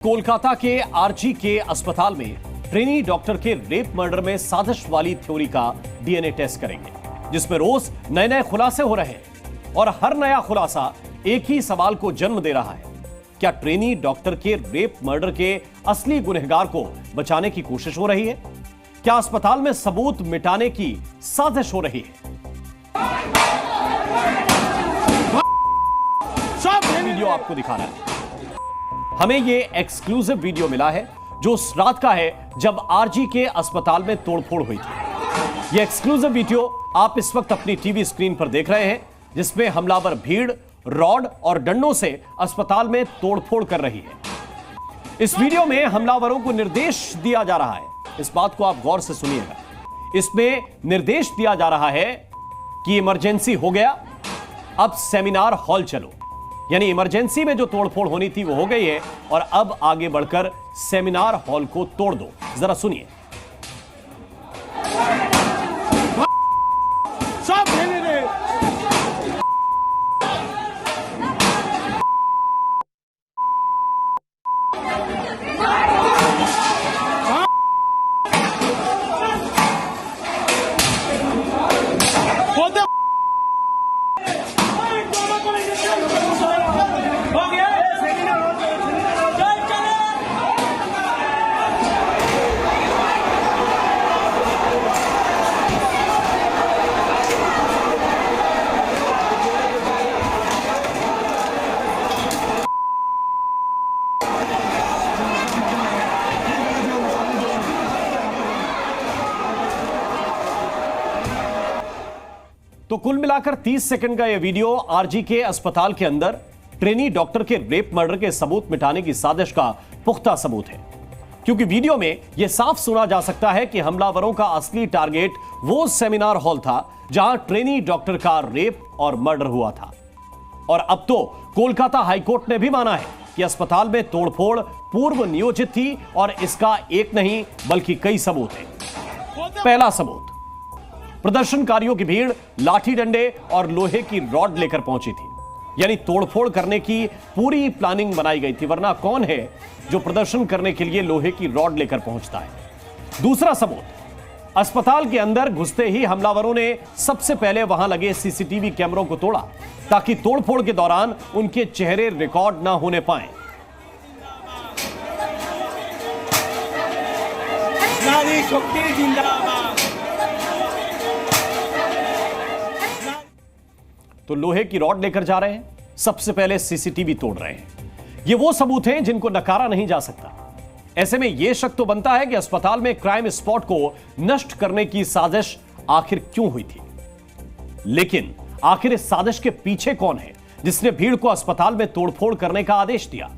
कोलकाता के आरजी के अस्पताल में ट्रेनी डॉक्टर के रेप मर्डर में साजिश वाली थ्योरी का डीएनए टेस्ट करेंगे, जिसमें रोज नए नए खुलासे हो रहे हैं और हर नया खुलासा एक ही सवाल को जन्म दे रहा है। क्या ट्रेनी डॉक्टर के रेप मर्डर के असली गुनहगार को बचाने की कोशिश हो रही है? क्या अस्पताल में सबूत मिटाने की साजिश हो रही है? वीडियो आपको दिखा रहा है। हमें यह एक्सक्लूसिव वीडियो मिला है जो उस रात का है जब आरजी के अस्पताल में तोड़फोड़ हुई थी। यह एक्सक्लूसिव वीडियो आप इस वक्त अपनी टीवी स्क्रीन पर देख रहे हैं, जिसमें हमलावर भीड़, रॉड और डंडों से अस्पताल में तोड़फोड़ कर रही है। इस वीडियो में हमलावरों को निर्देश दिया जा रहा है। इस बात को आप गौर से सुनिएगा। इसमें निर्देश दिया जा रहा है कि इमरजेंसी हो गया, अब सेमिनार हॉल चलो। यानी इमरजेंसी में जो तोड़फोड़ होनी थी वो हो गई है और अब आगे बढ़कर सेमिनार हॉल को तोड़ दो। जरा सुनिए। तो कुल मिलाकर 30 सेकंड का यह वीडियो आरजी के अस्पताल के अंदर ट्रेनी डॉक्टर के रेप मर्डर के सबूत मिटाने की साजिश का पुख्ता सबूत है, क्योंकि वीडियो में यह साफ सुना जा सकता है कि हमलावरों का असली टारगेट वो सेमिनार हॉल था जहां ट्रेनी डॉक्टर का रेप और मर्डर हुआ था। और अब तो कोलकाता हाईकोर्ट ने भी माना है कि अस्पताल में तोड़फोड़ पूर्व नियोजित थी और इसका एक नहीं बल्कि कई सबूत हैं। पहला सबूत, प्रदर्शनकारियों की भीड़ लाठी डंडे और लोहे की रॉड लेकर पहुंची थी। यानी तोड़फोड़ करने की पूरी प्लानिंग बनाई गई थी, वरना कौन है जो प्रदर्शन करने के लिए लोहे की रॉड लेकर पहुंचता है। दूसरा सबूत, अस्पताल के अंदर घुसते ही हमलावरों ने सबसे पहले वहां लगे सीसीटीवी कैमरों को तोड़ा ताकि तोड़फोड़ के दौरान उनके चेहरे रिकॉर्ड ना होने पाए। नारी शक्ति जिंदाबाद। तो लोहे की रॉड लेकर जा रहे हैं, सबसे पहले सीसीटीवी तोड़ रहे हैं। ये वो सबूत हैं जिनको नकारा नहीं जा सकता। ऐसे में यह शक तो बनता है कि अस्पताल में क्राइम स्पॉट को नष्ट करने की साजिश आखिर क्यों हुई थी। लेकिन आखिर इस साजिश के पीछे कौन है जिसने भीड़ को अस्पताल में तोड़फोड़ करने का आदेश दिया?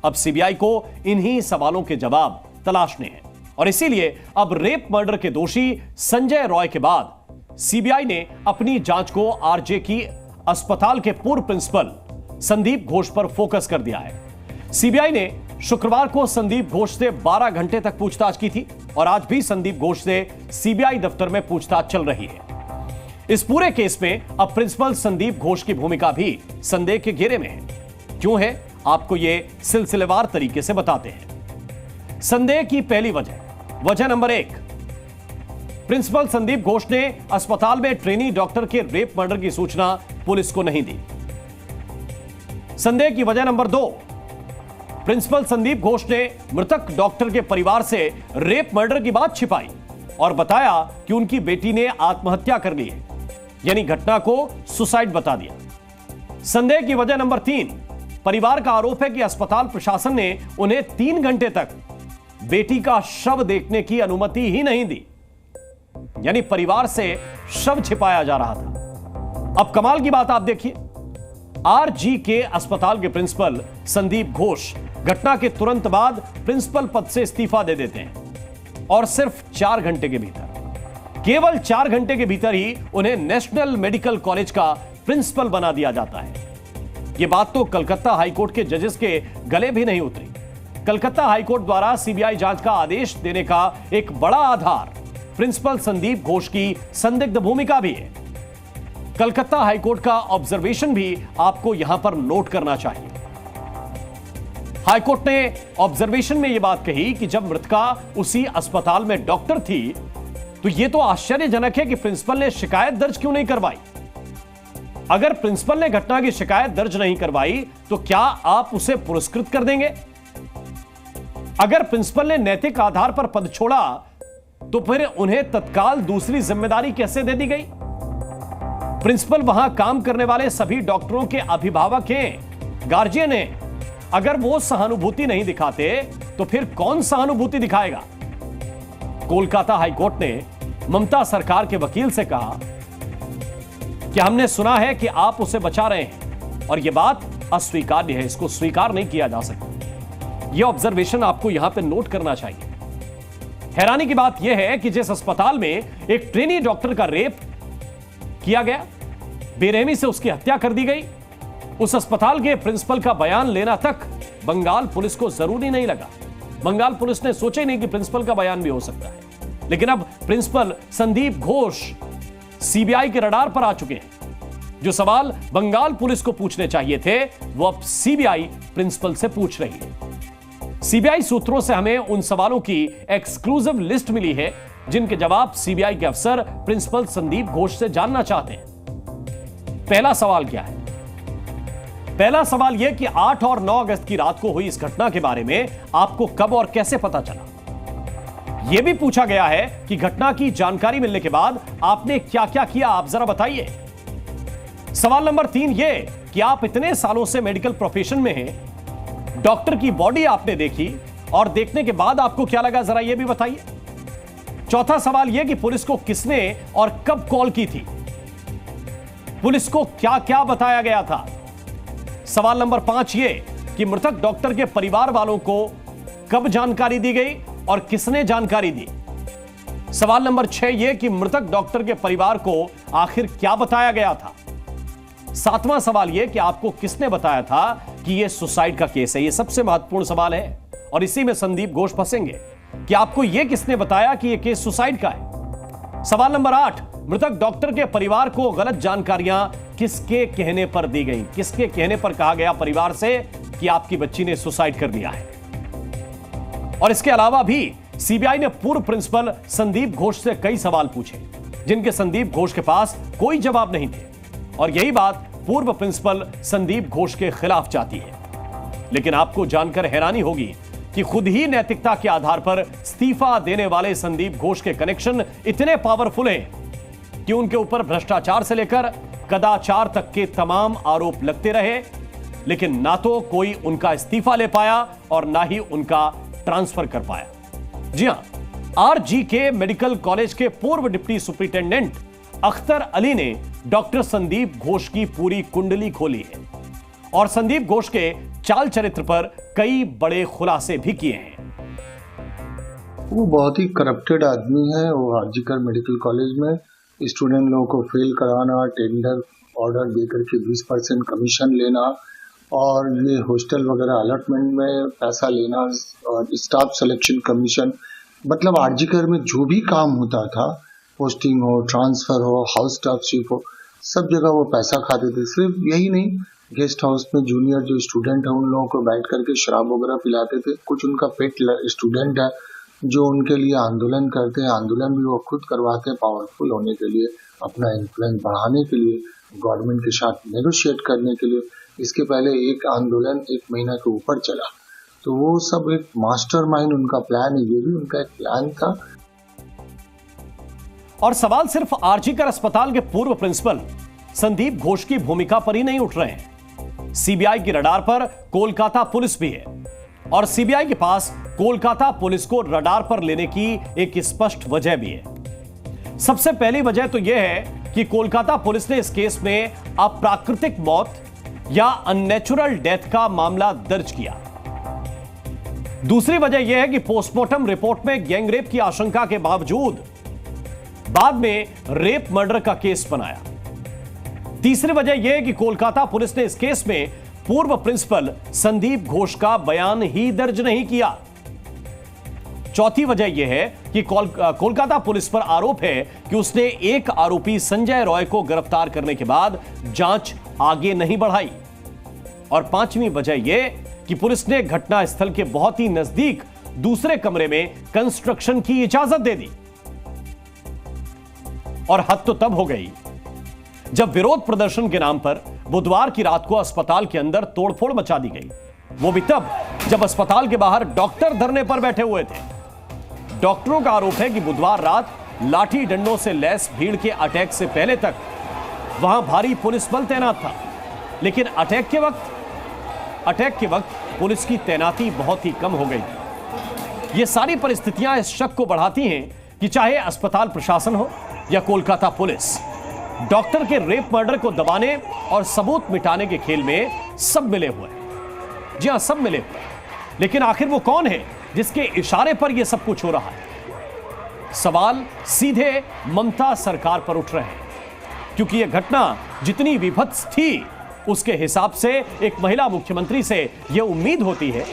अब सीबीआई को इन्हीं सवालों के जवाब तलाशने हैं और इसीलिए अब रेप मर्डर के दोषी संजय रॉय के बाद सीबीआई ने अपनी जांच को आरजे की अस्पताल के पूर्व प्रिंसिपल संदीप घोष पर फोकस कर दिया है। सीबीआई ने शुक्रवार को संदीप घोष से 12 घंटे तक पूछताछ की थी और आज भी संदीप घोष से सीबीआई दफ्तर में पूछताछ चल रही है। इस पूरे केस में अब प्रिंसिपल संदीप घोष की भूमिका भी संदेह के घेरे में है। क्यों है, आपको यह सिलसिलेवार तरीके से बताते हैं। संदेह की पहली वजह नंबर 1, प्रिंसिपल संदीप घोष ने अस्पताल में ट्रेनी डॉक्टर के रेप मर्डर की सूचना पुलिस को नहीं दी। संदेह की वजह नंबर 2, प्रिंसिपल संदीप घोष ने मृतक डॉक्टर के परिवार से रेप मर्डर की बात छिपाई और बताया कि उनकी बेटी ने आत्महत्या कर ली है, यानी घटना को सुसाइड बता दिया। संदेह की वजह नंबर 3, परिवार का आरोप है कि अस्पताल प्रशासन ने उन्हें 3 घंटे तक बेटी का शव देखने की अनुमति ही नहीं दी, यानी परिवार से शव छिपाया जा रहा था। अब कमाल की बात आप देखिए, आरजी के अस्पताल के प्रिंसिपल संदीप घोष घटना के तुरंत बाद प्रिंसिपल पद से इस्तीफा दे देते हैं और सिर्फ 4 घंटे के भीतर, केवल 4 घंटे के भीतर ही उन्हें नेशनल मेडिकल कॉलेज का प्रिंसिपल बना दिया जाता है। यह बात तो कलकत्ता हाईकोर्ट के जजेस के गले भी नहीं उतरी। कलकत्ता हाईकोर्ट द्वारा सीबीआई जांच का आदेश देने का एक बड़ा आधार प्रिंसिपल संदीप घोष की संदिग्ध भूमिका भी है। कलकत्ता हाईकोर्ट का ऑब्जर्वेशन भी आपको यहां पर नोट करना चाहिए। हाईकोर्ट ने ऑब्जर्वेशन में यह बात कही कि जब मृतका उसी अस्पताल में डॉक्टर थी तो यह तो आश्चर्यजनक है कि प्रिंसिपल ने शिकायत दर्ज क्यों नहीं करवाई। अगर प्रिंसिपल ने घटना की शिकायत दर्ज नहीं करवाई तो क्या आप उसे पुरस्कृत कर देंगे? अगर प्रिंसिपल ने नैतिक आधार पर पद छोड़ा तो फिर उन्हें तत्काल दूसरी जिम्मेदारी कैसे दे दी गई? प्रिंसिपल वहां काम करने वाले सभी डॉक्टरों के अभिभावक हैं, गार्जियन हैं। अगर वो सहानुभूति नहीं दिखाते तो फिर कौन सहानुभूति दिखाएगा? कोलकाता हाईकोर्ट ने ममता सरकार के वकील से कहा कि हमने सुना है कि आप उसे बचा रहे हैं और यह बात अस्वीकार्य है, इसको स्वीकार नहीं किया जा सकता। यह ऑब्जर्वेशन आपको यहां पे नोट करना चाहिए। हैरानी की बात यह है कि जिस अस्पताल में एक ट्रेनी डॉक्टर का रेप किया गया, बेरहमी से उसकी हत्या कर दी गई, उस अस्पताल के प्रिंसिपल का बयान लेना तक बंगाल पुलिस को जरूरी नहीं लगा। बंगाल पुलिस ने सोचा ही नहीं कि प्रिंसिपल का बयान भी हो सकता है। लेकिन अब प्रिंसिपल संदीप घोष सीबीआई के रडार पर आ चुके हैं। जो सवाल बंगाल पुलिस को पूछने चाहिए थे वो अब सीबीआई प्रिंसिपल से पूछ रही है। सीबीआई सूत्रों से हमें उन सवालों की एक्सक्लूसिव लिस्ट मिली है जिनके जवाब सीबीआई के अफसर प्रिंसिपल संदीप घोष से जानना चाहते हैं। पहला सवाल क्या है? पहला सवाल यह कि 8 और 9 अगस्त की रात को हुई इस घटना के बारे में आपको कब और कैसे पता चला? यह भी पूछा गया है कि घटना की जानकारी मिलने के बाद आपने क्या क्या किया, आप जरा बताइए। सवाल नंबर 3 यह कि आप इतने सालों से मेडिकल प्रोफेशन में हैं, डॉक्टर की बॉडी आपने देखी और देखने के बाद आपको क्या लगा, जरा यह भी बताइए। चौथा सवाल यह कि पुलिस को किसने और कब कॉल की थी, पुलिस को क्या क्या बताया गया था। सवाल नंबर 5 ये कि मृतक डॉक्टर के परिवार वालों को कब जानकारी दी गई और किसने जानकारी दी। सवाल नंबर 6 ये कि मृतक डॉक्टर के परिवार को आखिर क्या बताया गया था। 7वां सवाल यह कि आपको किसने बताया था कि यह सुसाइड का केस है। यह सबसे महत्वपूर्ण सवाल है और इसी में संदीप घोष फंसेंगे कि आपको यह किसने बताया कि यह केस सुसाइड का है। सवाल नंबर 8 मृतक डॉक्टर के परिवार को गलत जानकारियां किसके कहने पर दी गई, किसके कहने पर कहा गया परिवार से कि आपकी बच्ची ने सुसाइड कर लिया है। और इसके अलावा भी सीबीआई ने पूर्व प्रिंसिपल संदीप घोष से कई सवाल पूछे जिनके संदीप घोष के पास कोई जवाब नहीं थे और यही बात पूर्व प्रिंसिपल संदीप घोष के खिलाफ जाती है। लेकिन आपको जानकर हैरानी होगी कि खुद ही नैतिकता के आधार पर इस्तीफा देने वाले संदीप घोष के कनेक्शन इतने पावरफुल हैं कि उनके ऊपर भ्रष्टाचार से लेकर कदाचार तक के तमाम आरोप लगते रहे, लेकिन ना तो कोई उनका इस्तीफा ले पाया और ना ही उनका ट्रांसफर कर पाया। जी हां, आरजीके मेडिकल कॉलेज के पूर्व डिप्टी सुपरिटेंडेंट अख्तर अली ने डॉक्टर संदीप घोष की पूरी कुंडली खोली है और संदीप घोष के चाल चरित्र पर कई बड़े खुलासे भी किए हैं। वो बहुत ही करप्टेड आदमी है। वो आरजीकर मेडिकल कॉलेज में स्टूडेंट लोगों को फेल कराना, टेंडर ऑर्डर देकर के 20% कमीशन लेना और ये हॉस्टल वगैरह अलॉटमेंट में पैसा लेना और स्टाफ सिलेक्शन कमीशन, मतलब आरजीकर में जो भी काम होता था, पोस्टिंग हो, ट्रांसफर हो, हाउस स्टाफशिप हो, सब जगह वो पैसा खाते थे। सिर्फ यही नहीं, गेस्ट हाउस में जूनियर जो स्टूडेंट है उन लोगों को बैठ करके शराब वगैरह पिलाते थे। कुछ उनका पेट स्टूडेंट है जो उनके लिए आंदोलन करते हैं, आंदोलन भी वो खुद करवाते हैं पावरफुल होने के लिए, अपना इन्फ्लुएंस बढ़ाने के लिए, गवर्नमेंट के साथ नेगोशिएट करने के लिए। इसके पहले एक आंदोलन 1 महीना के ऊपर चला, तो वो सब एक मास्टरमाइंड उनका प्लान है, ये भी उनका एक प्लान था। और सवाल सिर्फ आरजीकर अस्पताल के पूर्व प्रिंसिपल संदीप घोष की भूमिका पर ही नहीं उठ रहे हैं। सीबीआई की रडार पर कोलकाता पुलिस भी है और सीबीआई के पास कोलकाता पुलिस को रडार पर लेने की एक स्पष्ट वजह भी है। सबसे पहली वजह तो यह है कि कोलकाता पुलिस ने इस केस में अप्राकृतिक मौत या अननेचुरल डेथ का मामला दर्ज किया। दूसरी वजह यह है कि पोस्टमार्टम रिपोर्ट में गैंगरेप की आशंका के बावजूद बाद में रेप मर्डर का केस बनाया। तीसरी वजह यह है कि कोलकाता पुलिस ने इस केस में पूर्व प्रिंसिपल संदीप घोष का बयान ही दर्ज नहीं किया। चौथी वजह यह है कि कोलकाता पुलिस पर आरोप है कि उसने एक आरोपी संजय रॉय को गिरफ्तार करने के बाद जांच आगे नहीं बढ़ाई। और पांचवी वजह यह कि पुलिस ने घटनास्थल के बहुत ही नजदीक दूसरे कमरे में कंस्ट्रक्शन की इजाजत दे दी। और हद तो तब हो गई जब विरोध प्रदर्शन के नाम पर बुधवार की रात को अस्पताल के अंदर तोड़फोड़ मचा दी गई। वो भी तब जब अस्पताल के बाहर डॉक्टर धरने पर बैठे हुए थे। डॉक्टरों का आरोप है कि बुधवार रात लाठी डंडों से लैस भीड़ के अटैक से पहले तक वहां भारी पुलिस बल तैनात था, लेकिन अटैक के वक्त पुलिस की तैनाती बहुत ही कम हो गई थी। ये सारी परिस्थितियां इस शक को बढ़ाती हैं कि चाहे अस्पताल प्रशासन हो या कोलकाता पुलिस, डॉक्टर के रेप मर्डर को दबाने और सबूत मिटाने के खेल में सब मिले हुए हैं। जी हां, सब मिले हुए हैं। लेकिन आखिर वो कौन है जिसके इशारे पर यह सब कुछ हो रहा है? सवाल सीधे ममता सरकार पर उठ रहे हैं, क्योंकि यह घटना जितनी विभत्स थी उसके हिसाब से एक महिला मुख्यमंत्री से यह उम्मीद होती है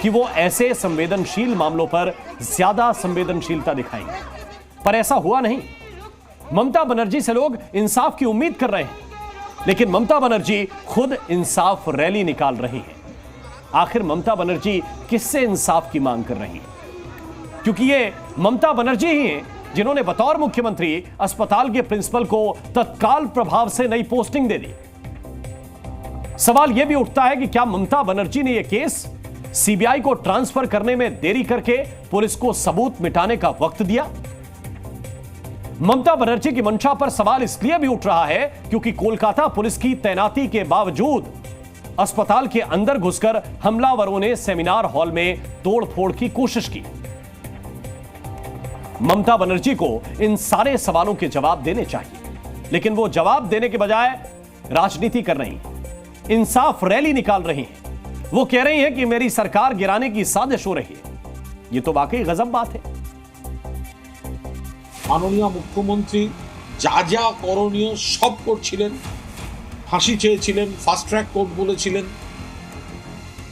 कि वो ऐसे संवेदनशील मामलों पर ज्यादा संवेदनशीलता दिखाएंगे, पर ऐसा हुआ नहीं। ममता बनर्जी से लोग इंसाफ की उम्मीद कर रहे हैं, लेकिन ममता बनर्जी खुद इंसाफ रैली निकाल रही है। आखिर ममता बनर्जी किससे इंसाफ की मांग कर रही है? क्योंकि ये ममता बनर्जी ही हैं जिन्होंने बतौर मुख्यमंत्री अस्पताल के प्रिंसिपल को तत्काल प्रभाव से नई पोस्टिंग दे दी। सवाल यह भी उठता है कि क्या ममता बनर्जी ने यह केस सीबीआई को ट्रांसफर करने में देरी करके पुलिस को सबूत मिटाने का वक्त दिया? ममता बनर्जी की मंशा पर सवाल इसलिए भी उठ रहा है क्योंकि कोलकाता पुलिस की तैनाती के बावजूद अस्पताल के अंदर घुसकर हमलावरों ने सेमिनार हॉल में तोड़फोड़ की कोशिश की। ममता बनर्जी को इन सारे सवालों के जवाब देने चाहिए, लेकिन वो जवाब देने के बजाय राजनीति कर रही हैं, इंसाफ रैली निकाल रही हैं। वो कह रही हैं कि मेरी सरकार गिराने की साजिश हो रही है। ये तो वाकई गजब बात है। মাননীয় মুখ্যমন্ত্রী যা যা করণীয় সব করছিলেন, ফাঁসি চেয়েছিলেন, ফাস্ট ট্র্যাক কোর্ট বলেছিলেন,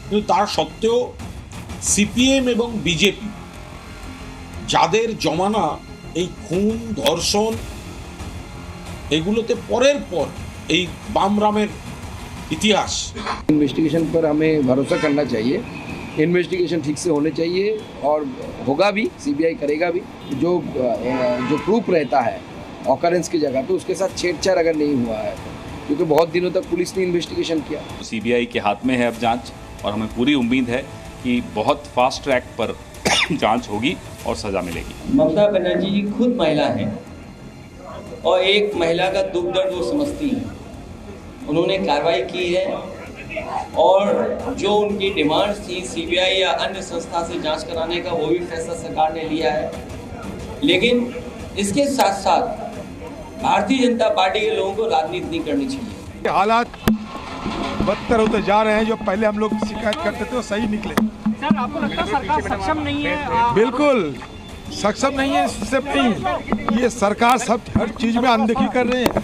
কিন্তু তার সত্ত্বেও সিপিএম এবং বিজেপি যাদের জমানা এই খুন ধর্ষণ এগুলোতে পরের পর এই বামরামের ইতিহাস। इन्वेस्टिगेशन पर हमें भरोसा करना चाहिए, इन्वेस्टिगेशन ठीक से होने चाहिए और होगा भी, सीबीआई करेगा भी। जो प्रूफ रहता है ऑकरेंस की जगह पे उसके साथ छेड़छाड़ अगर नहीं हुआ है, क्योंकि बहुत दिनों तक पुलिस ने इन्वेस्टिगेशन किया। सीबीआई के हाथ में है अब जांच, और हमें पूरी उम्मीद है कि बहुत फास्ट ट्रैक पर जांच होगी और सज़ा मिलेगी। ममता बनर्जी जी खुद महिला हैं और एक महिला का दुख दर्द वो समझती हैं। उन्होंने कार्रवाई की है और जो उनकी डिमांड्स थी सीबीआई या अन्य संस्था से जांच कराने का, वो भी फैसला सरकार ने लिया है। लेकिन इसके साथ साथ भारतीय जनता पार्टी के लोगों को राजनीति नहीं करनी चाहिए। हालात बदतर होते जा रहे हैं। जो पहले हम लोग शिकायत करते थे वो सही निकले। सर, आपको लगता है सरकार सक्षम नहीं है? बिल्कुल सक्षम नहीं है। सिर्फ नहीं, ये सरकार सब हर चीज में अनदेखी कर रहे हैं।